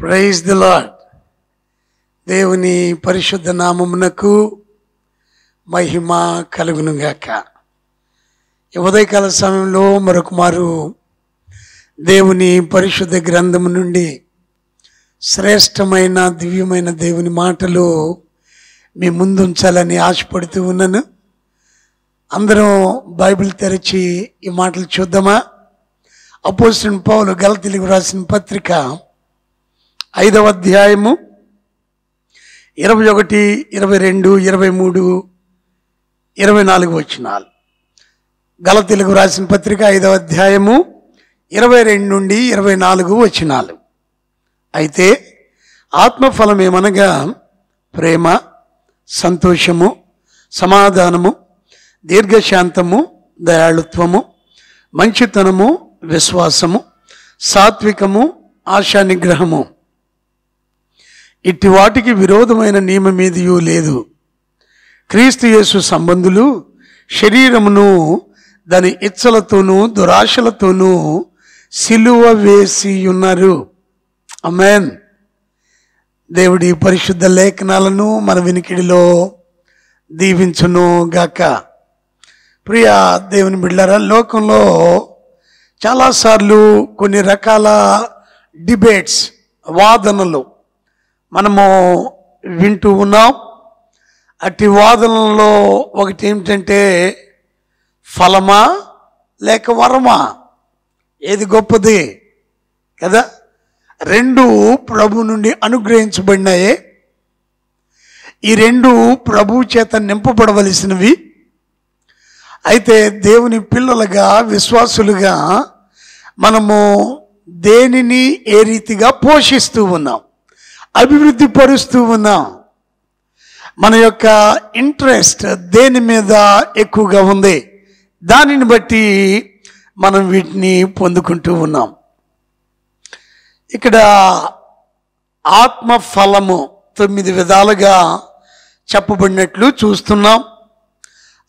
Praise the lord. దేవుని పరిశుద్ధ నామమునకు మహిమ కలుగునుగాక. ఈ ఉదయకాల సమయంలో మరొక మారు దేవుని పరిశుద్ధ గ్రంథము నుండి శ్రేష్టమైన దివ్యమైన దేవుని మాటలు మీ ముందుంచాలని ఆశపడుతూ ఉన్నాను. అందరం బైబిల్ తెరిచి ఈ మాటలు చూద్దామా? అపోస్తలుడైన పౌలు గలతీయులకు రాసిన పత్రిక 5వ అధ్యాయము 21, 22, 23, 24 వచనాలు. గలతీయులకు రాసిన పత్రిక 5వ అధ్యాయము 22 నుండి 24 వచనాలు. అయితే ఆత్మఫలం ఏమనగా ప్రేమ, సంతోషము, సమాధానము, దీర్ఘశాంతము, దయాళుత్వము, మంచితనము, విశ్వాసము, సాత్వికము, ఆశా నిగ్రహము. ఇట్టి వాటికి విరోధమైన నియమమేదియూ లేదు. క్రీస్తు యేసు సంబంధులు శరీరమును దాని ఇచ్చలతోనూ దురాశలతోనూ సిలువ వేసి ఉన్నారు. ఆమేన్. దేవుడి పరిశుద్ధ లేఖనాలను మన వినికిడిలో దీవించును గాక. ప్రియ దేవుని బిడ్డలారా, లోకంలో చాలాసార్లు కొన్ని రకాల డిబేట్స్, వాదనలు మనము వింటూ ఉన్నాం. అట్టి వాదనలో ఒకటి ఏమిటంటే, ఫలమా లేక వరమా, ఏది గొప్పది కదా? రెండు ప్రభు నుండి అనుగ్రహించబడినాయే. ఈ రెండు ప్రభు చేత నింపబడవలసినవి. అయితే దేవుని పిల్లలుగా, విశ్వాసులుగా మనము దేనిని ఏ రీతిగా పోషిస్తూ ఉన్నాం, అభివృద్ధి పరుస్తూ ఉన్నాం, మన యొక్క ఇంట్రెస్ట్ దేని మీద ఎక్కువగా ఉంది, దానిని బట్టి మనం వీటిని పొందుకుంటూ ఉన్నాం. ఇక్కడ ఆత్మ ఫలము 9 విధాలుగా చెప్పబడినట్లు చూస్తున్నాం.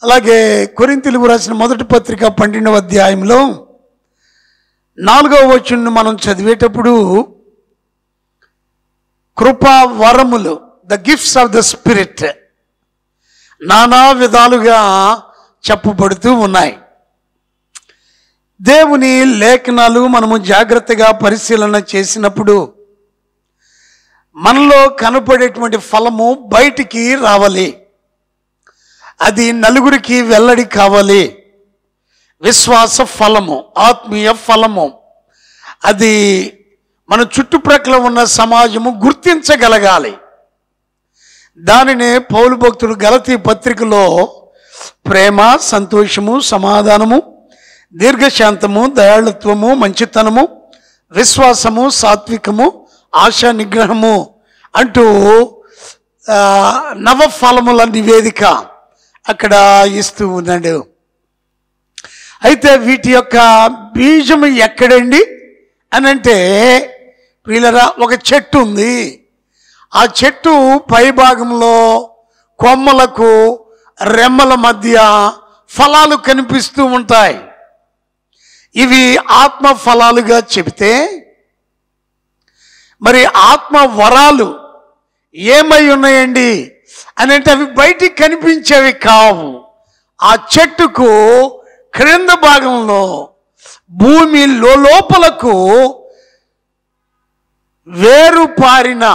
అలాగే కొరింథీయులకు రాసిన మొదటి పత్రిక 12వ అధ్యాయంలో 4వ వచనం మనం చదివేటప్పుడు కృపా వరములు, the gifts of the spirit, నానా విధాలుగా చెప్పబడుతూ ఉన్నాయి. దేవుని లేఖనాలు మనము జాగ్రత్తగా పరిశీలన చేసినప్పుడు మనలో కనపడేటువంటి ఫలము బయటికి రావాలి. అది నలుగురికి వెల్లడి కావాలి. విశ్వాస ఫలము, ఆత్మీయ ఫలము, అది మన చుట్టుప్రక్కల ఉన్న సమాజము గుర్తించగలగాలి. దానినే పౌలు భక్తుడు గలతీ పత్రికలో ప్రేమ, సంతోషము, సమాధానము, దీర్ఘశాంతము, దయాళుత్వము, మంచితనము, విశ్వాసము, సాత్వికము, ఆశా నిగ్రహము అంటూ నవఫలముల నివేదిక అక్కడ ఇస్తూ ఉన్నాడు. అయితే వీటి యొక్క బీజము ఎక్కడండి అని అంటే, ప్రియులరా, ఒక చెట్టు ఉంది. ఆ చెట్టు పై భాగంలో కొమ్మలకు రెమ్మల మధ్య ఫలాలు కనిపిస్తూ ఉంటాయి. ఇవి ఆత్మ ఫలాలుగా చెబితే, మరి ఆత్మ వరాలు ఏమై ఉన్నాయండి అని అంటే, అవి బయటికి కనిపించేవి కావు. ఆ చెట్టుకు క్రింద భాగంలో భూమి లోపలకు వేరు పారిన,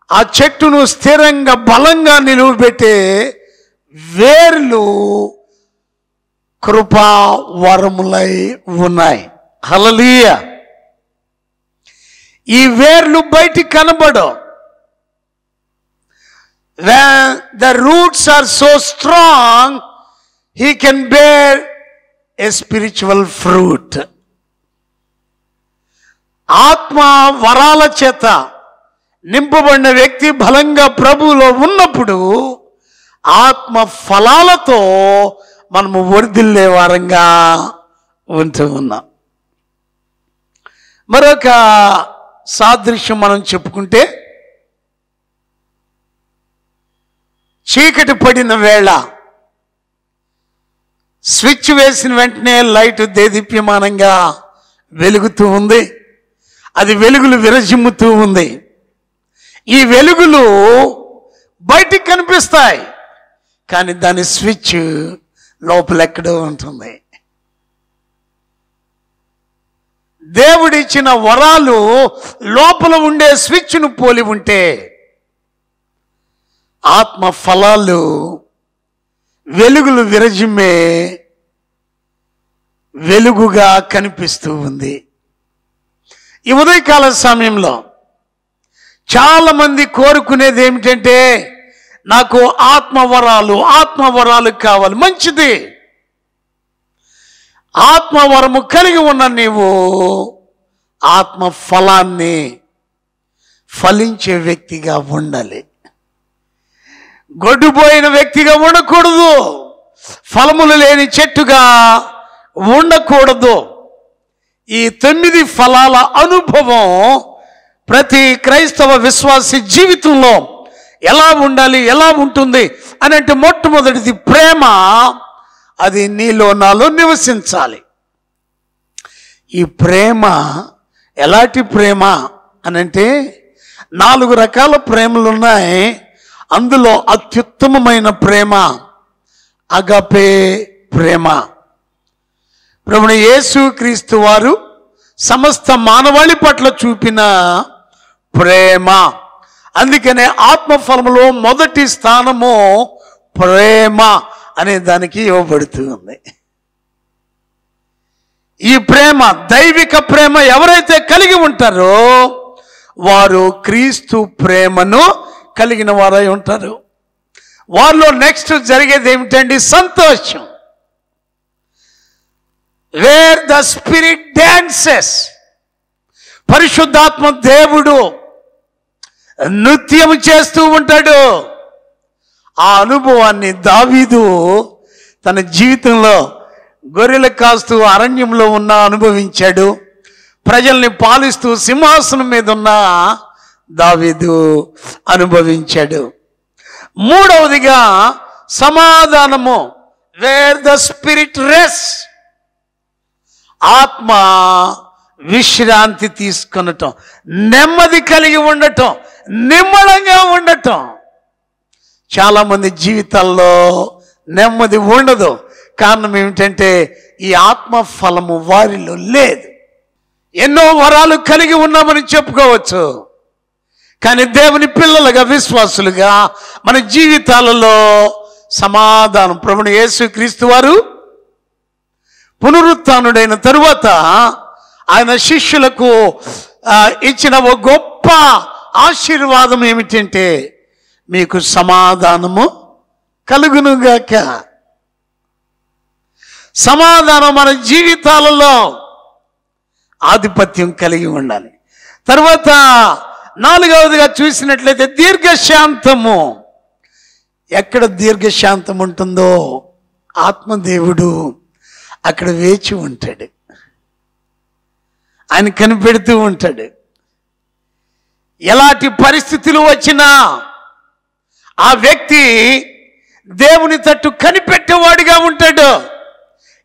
ఆ చెట్టును స్థిరంగా బలంగా నిలువబెట్టే వేర్లు కృపా వరములై ఉన్నాయి. హల్లెలూయా. ఈ వేర్లు బయటికి కనబడవు. When the roots are so strong, he can bear a spiritual fruit. ఆత్మ వరాల చేత నింపబడిన వ్యక్తి బలంగా ప్రభువులో ఉన్నప్పుడు ఆత్మ ఫలాలతో మనము వర్ధిల్లే వారంగా ఉంటూ ఉన్నాం. మరొక సాదృశ్యం మనం చెప్పుకుంటే, చీకటి పడిన వేళ స్విచ్ వేసిన వెంటనే లైట్ దేదీప్యమానంగా వెలుగుతూ ఉంది. అది వెలుగులు విరజిమ్ముతూ ఉంది. ఈ వెలుగులు బయటికి కనిపిస్తాయి, కానీ దాని స్విచ్ లోపలెక్కడో ఉంటుంది. దేవుడిచ్చిన వరాలు లోపల ఉండే స్విచ్ను పోలి ఉంటే, ఆత్మ ఫలాలు వెలుగులు విరజిమ్మే వెలుగుగా కనిపిస్తూ ఉంది. ఈ ఉదయకాల సమయంలో చాలామంది కోరుకునేది ఏమిటంటే, నాకు ఆత్మవరాలు కావాలి. మంచిది. ఆత్మవరము కలిగి ఉన్న నీవు ఆత్మ ఫలాన్ని ఫలించే వ్యక్తిగా ఉండాలి. గొడ్డుపోయిన వ్యక్తిగా ఉండకూడదు. ఫలములు లేని చెట్టుగా ఉండకూడదు. ఈ 9 ఫలాల అనుభవం ప్రతి క్రైస్తవ విశ్వాసి జీవితంలో ఎలా ఉండాలి, ఎలా ఉంటుంది అని అంటే, మొట్టమొదటిది ప్రేమ. అది నీలో నాలో నివసించాలి. ఈ ప్రేమ ఎలాంటి ప్రేమ అనంటే, 4 రకాల ప్రేమలు ఉన్నాయి. అందులో అత్యుత్తమమైన ప్రేమ అగాపే ప్రేమ. ప్రభువైన యేసుక్రీస్తు వారు సమస్త మానవాళి పట్ల చూపిన ప్రేమ. అందుకనే ఆత్మఫలములో మొదటి స్థానము ప్రేమ అనే దానికి ఇవ్వబడుతుంది. ఈ ప్రేమ, దైవిక ప్రేమ ఎవరైతే కలిగి ఉంటారో వారు క్రీస్తు ప్రేమను కలిగిన వారై ఉంటారు. వారిలో నెక్స్ట్ జరిగేది ఏమిటండి? సంతోషం. Wear the spirit dances. పరిశుద్ధాత్మ దేవుడు నృత్యం చేస్తూ ఉంటాడు. ఆ అనుభవాన్ని దావీదు తన జీవితంలో గొర్రెలు కాస్తూ అరణ్యంలో ఉన్న అనుభవించాడు. ప్రజల్ని పాలిస్తూ సింహాసనం మీద ఉన్న దావీదు అనుభవించాడు. మూడవదిగా సమాధానము. Wear the spirit rest. ఆత్మ విశ్రాంతి తీసుకొనటం, నెమ్మది కలిగి ఉండటం, నిమ్మళంగా ఉండటం. చాలామంది జీవితాల్లో నెమ్మది ఉండదు. కారణం ఏమిటంటే, ఈ ఆత్మ ఫలము వారిలో లేదు. ఎన్నో వరాలు కలిగి ఉన్నామని చెప్పుకోవచ్చు, కానీ దేవుని పిల్లలుగా, విశ్వాసులుగా మన జీవితాలలో సమాధానం. ప్రభువైన యేసుక్రీస్తు వారు పునరుత్థానుడైన తరువాత ఆయన శిష్యులకు ఇచ్చిన ఒక గొప్ప ఆశీర్వాదం ఏమిటంటే, మీకు సమాధానము కలుగునుగాక. సమాధానం మన జీవితాలలో ఆధిపత్యం కలిగి ఉండాలి. తర్వాత 4వదిగా చూసినట్లయితే దీర్ఘశాంతము. ఎక్కడ దీర్ఘశాంతం ఉంటుందో ఆత్మదేవుడు అక్కడ వేచి ఉంటాడు. ఆయన కనిపెడుతూ ఉంటాడు. ఎలాంటి పరిస్థితులు వచ్చినా ఆ వ్యక్తి దేవుని తట్టు కనిపెట్టేవాడిగా ఉంటాడు.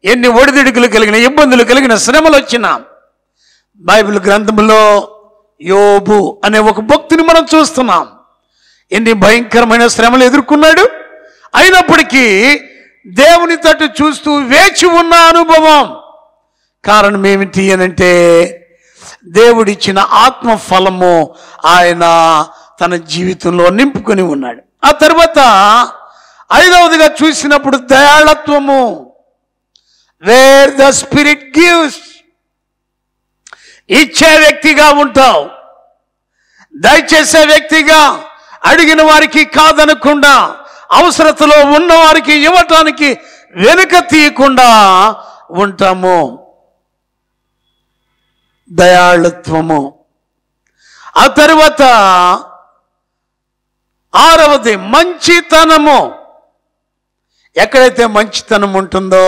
ఎన్ని ఒడిదుడుకులు కలిగిన, ఇబ్బందులు కలిగిన, శ్రమలు వచ్చినా, బైబిల్ గ్రంథంలో యోబు అనే ఒక భక్తుని మనం చూస్తున్నాం. ఎన్ని భయంకరమైన శ్రమలు ఎదుర్కొన్నాడు. అయినప్పటికీ దేవుని తట్టు చూస్తూ వేచి ఉన్న అనుభవం. కారణం ఏమిటి అనంటే, దేవుడిచ్చిన ఆత్మ ఫలము ఆయన తన జీవితంలో నింపుకొని ఉన్నాడు. ఆ తర్వాత 5వదిగా చూసినప్పుడు దయాళత్వము. Where the spirit gives. ఇచ్చే వ్యక్తిగా ఉంటావు, దయచేసే వ్యక్తిగా, అడిగిన వారికి కాదనకుండా, అవసరతలో ఉన్న వారికి ఇవ్వటానికి వెనుక తీయకుండా ఉంటాము. దయాళత్వము. ఆ తరువాత 6వది మంచితనము. ఎక్కడైతే మంచితనం ఉంటుందో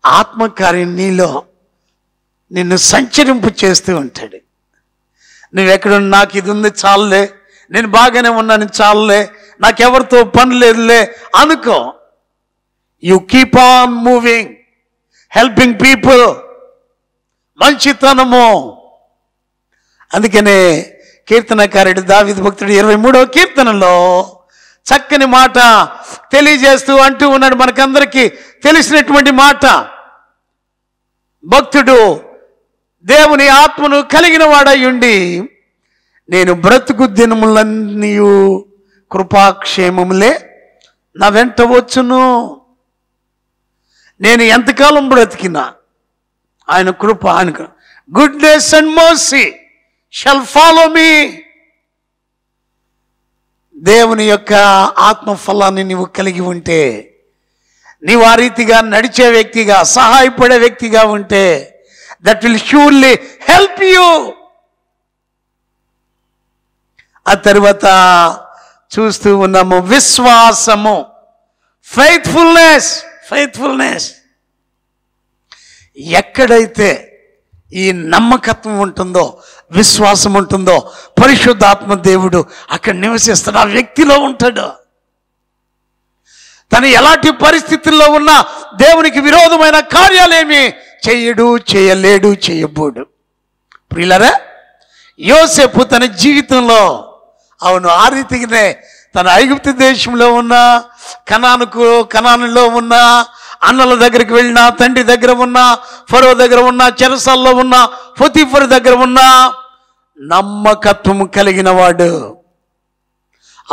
ఆత్మకార్యం నీలో నిన్ను సంచరింపు చేస్తూ ఉంటాడు. నువ్వెక్కడ, నాకు ఇది ఉంది చాలులే, నేను బాగానే ఉన్నాను చాలులే, నాకెవరితో పని లేదులే అనుకో. You keep on moving, helping people. మంచితనము అందుకనే కీర్తనకారుడు దావీదు భక్తుడు 23వ కీర్తనలో చక్కని మాట తెలియజేస్తూ అంటూ ఉన్నాడు. మనకందరికీ తెలిసినటువంటి మాట. భక్తుడు దేవుని ఆత్మను కలిగిన వాడయ్యుండి, నేను బ్రతుకు దినములన్నీ కృపాక్షేమములే నా వెంట వచ్చును. నేను ఎంతకాలం బ్రతికినా ఆయన కృప, ఆయన goodness and mercy shall follow me. దేవుని యొక్క ఆత్మఫలాన్ని నీవు కలిగి ఉంటే, నీవు ఆ రీతిగా నడిచే వ్యక్తిగా, సహాయపడే వ్యక్తిగా ఉంటే, that will surely help you. ఆ తర్వాత చూస్తూ ఉన్నాము విశ్వాసము, ఫెయిత్ఫుల్నెస్. ఫెయిత్ఫుల్నెస్ ఎక్కడైతే ఈ నమ్మకత్వం ఉంటుందో, విశ్వాసం ఉంటుందో, పరిశుద్ధాత్మ దేవుడు అక్కడ నివసిస్తాడు, ఆ వ్యక్తిలో ఉంటాడు. తను ఎలాంటి పరిస్థితుల్లో ఉన్నా దేవునికి విరోధమైన కార్యాలేమి చెయ్యడు, చేయలేడు, చేయబోడు. ప్రియులారా, యోసేపు తన జీవితంలో అవును ఆ రీతిగానే తన ఐగుప్తు దేశంలో ఉన్న, కనానులో ఉన్న, అన్నల దగ్గరికి వెళ్ళినా, తండ్రి దగ్గర ఉన్నా, ఫరో దగ్గర ఉన్నా, చెరసాల్లో ఉన్నా, పొతీఫరు దగ్గర ఉన్నా, నమ్మకత్వం కలిగిన వాడు,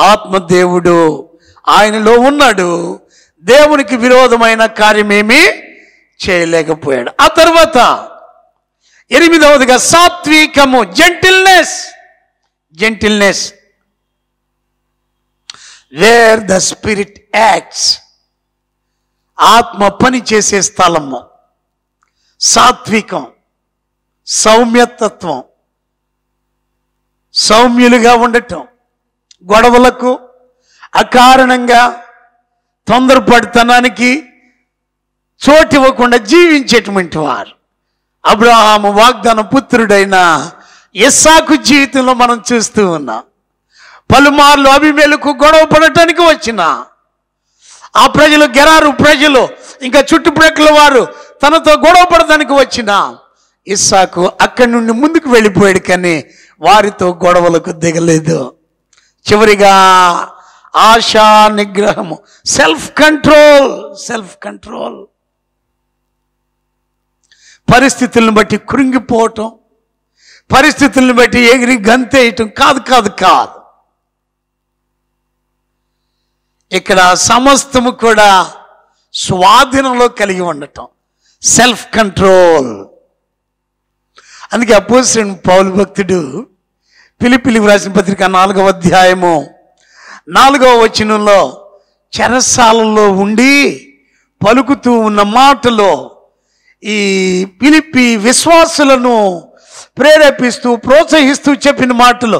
ఆత్మదేవుడు ఆయనలో ఉన్నాడు. దేవునికి విరోధమైన కార్యమేమీ చేయలేకపోయాడు. ఆ తర్వాత 8వదిగా సాత్వికము, gentleness. Gentleness where the spirit acts. ఆత్మ పని చేసే స్థలము. సాత్వికం, సౌమ్యతత్వం, సౌమ్యులుగా ఉండటం, గొడవలకు, అకారణంగా తొందరపడితనానికి చోటు ఇవ్వకుండా జీవించేటువంటి వారు. అబ్రహాము వాగ్దాన పుత్రుడైన ఇస్సాకు జీవితంలో మనం చూస్తూ ఉన్నాం. పలుమార్లు అబీమెలెకు గొడవ పడటానికి వచ్చిన ఆ ప్రజలు, గెరారు ప్రజలు, ఇంకా చుట్టుప్రక్కల వారు తనతో గొడవ పడటానికి వచ్చిన ఇస్సాకు అక్కడి నుండి ముందుకు వెళ్ళిపోయాడు, కానీ వారితో గొడవలకు దిగలేదు. చివరిగా ఆశా నిగ్రహము, సెల్ఫ్ కంట్రోల్. Self control. పరిస్థితులను బట్టి కృంగిపోవటం, పరిస్థితులను బట్టి ఎగిరి గంతేయటం కాదు కాదు కాదు. ఇక్కడ సమస్తము కూడా స్వాధీనంలో కలిగి ఉండటం, సెల్ఫ్ కంట్రోల్. అందుకే అపోస్తలుడైన పౌలు భక్తుడు ఫిలిప్పీయులకు రాసిన పత్రిక 4వ అధ్యాయము 4వ వచనంలో చెరసాలలో ఉండి పలుకుతూ ఉన్న మాటలో ఈ ఫిలిప్పీ విశ్వాసులను ప్రేరేపిస్తూ, ప్రోత్సహిస్తూ చెప్పిన మాటలు,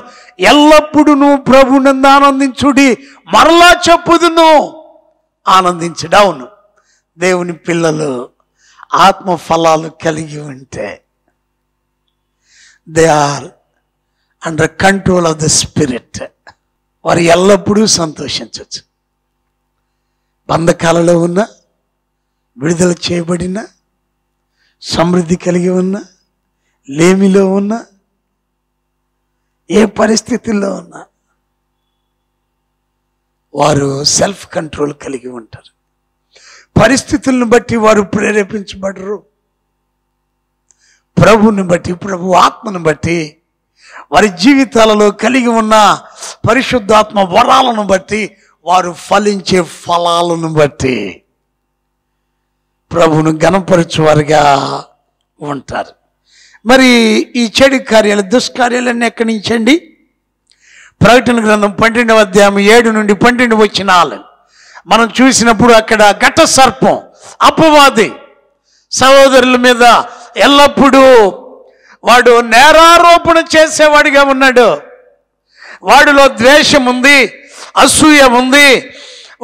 ఎల్లప్పుడూ ప్రభువునందు ఆనందించుడి, మరలా చెప్పుదును ఆనందించుడు. అవును, దేవుని పిల్లలు ఆత్మ ఫలాలు కలిగి ఉంటే they are under control of the spirit. వారు ఎల్లప్పుడూ సంతోషించవచ్చు. బంధకాలలో ఉన్న, విడుదల చేయబడిన, సమృద్ధి కలిగి ఉన్న, లేమిలో ఉన్న, ఏ పరిస్థితుల్లో ఉన్నా వారు సెల్ఫ్ కంట్రోల్ కలిగి ఉంటారు. పరిస్థితులను బట్టి వారు ప్రేరేపించబడరు. ప్రభువుని బట్టి, ప్రభు ఆత్మను బట్టి, వారి జీవితాలలో కలిగి ఉన్న పరిశుద్ధాత్మ వరాలను బట్టి, వారు ఫలించే ఫలాలను బట్టి ప్రభువును గణపరచువారుగా ఉంటారు. మరి ఈ చెడు కార్యాలు, దుష్కార్యాలన్నీ ఎక్కడి నుంచండి? ప్రకటన గ్రంథం 12వ అధ్యాయం 7 నుండి 12 వచనాలు మనం చూసినప్పుడు అక్కడ ఘట సర్పం, అపవాది సహోదరుల మీద ఎల్లప్పుడూ వాడు నేరారోపణ చేసేవాడిగా ఉన్నాడు. వాడిలో ద్వేషం ఉంది, అసూయ ఉంది.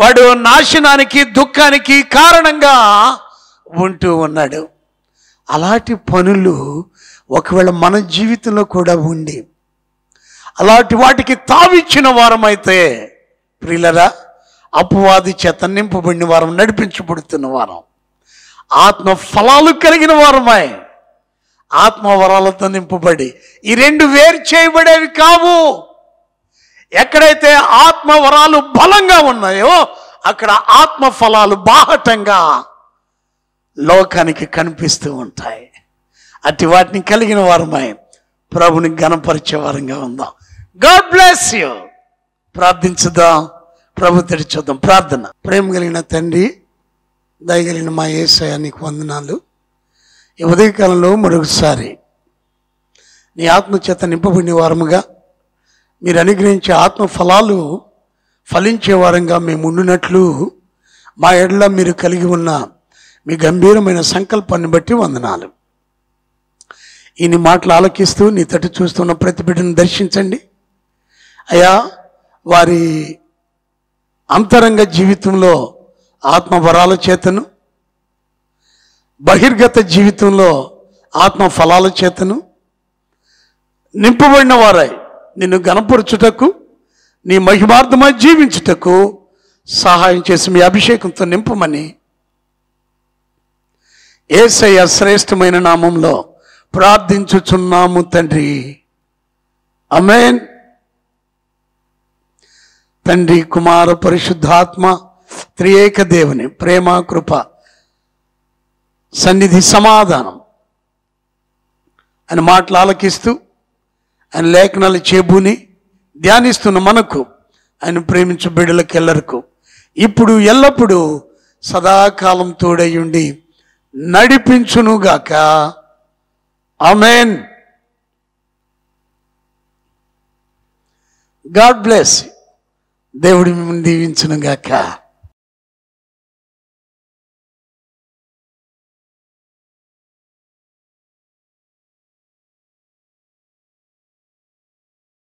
వాడు నాశనానికి, దుఃఖానికి కారణంగా ఉంటూ ఉన్నాడు. అలాంటి పనులు ఒకవేళ మన జీవితంలో కూడా ఉండి అలాంటి వాటికి తావిచ్చిన వారమైతే, ప్రియులరా, అపవాది చేత నింపబడిన వారం, నడిపించబడుతున్న వారం, ఆత్మ ఫలాలు కలిగిన వారమై ఆత్మవరాలతో నింపబడి. ఈ రెండు వేరు చేయబడేవి కావు. ఎక్కడైతే ఆత్మవరాలు బలంగా ఉన్నాయో అక్కడ ఆత్మ ఫలాలు బాహటంగా లోకానికి కనిపిస్తూ ఉంటాయి. అట్టి వాటిని కలిగిన వారమై ప్రభుని ఘనపరిచే వారంగా ఉందాం. God bless you. ప్రార్థించుదాం, ప్రభు తెరిచూద్దాం. ప్రార్థన. ప్రేమ కలిగిన తండ్రి, దయగలిగిన మా యేసయ్య, నీకు వందనాలు. ఈ ఉదయకాలంలో మరొకసారి నీ ఆత్మచేత నింపబడిన వారముగా, మీరు అనుగ్రహించే ఆత్మ ఫలాలు ఫలించే వారంగా మేము ఉండినట్లు మా ఎడల మీరు కలిగి ఉన్న మీ గంభీరమైన సంకల్పాన్ని బట్టి వందనాలు. ఈ నీ మాటలు ఆలకిస్తూ నీ తట్టు చూస్తున్న ప్రతి బిడ్డను దర్శించండి అయ్యా. వారి అంతరంగ జీవితంలో ఆత్మ వరాల చేతను, బహిర్గత జీవితంలో ఆత్మ ఫలాల చేతను నింపబడిన వారై నిన్ను గణపరచుటకు, నీ మహిమార్థమై జీవించుటకు సహాయం చేసి మీ అభిషేకంతో నింపమని యేసయ్య శ్రేష్టమైన నామంలో ప్రార్థించుచున్నాము తండ్రి. ఆమేన్. తండ్రి, కుమార, పరిశుద్ధాత్మ త్రియేక దేవుని ప్రేమ, కృప, సన్నిధి, సమాధానం అని మాటలు ఆలకిస్తూ ఆయన లేఖనాలు చేబూని ధ్యానిస్తున్న మనకు, ఆయన ప్రేమించు బిడ్డలకెల్లరకు ఇప్పుడు ఎల్లప్పుడూ సదాకాలం తోడయుండి నడిపించునుగాక. ఆమేన్. God bless. దేవుడి మిమ్మల్ని దీవించునుగాక.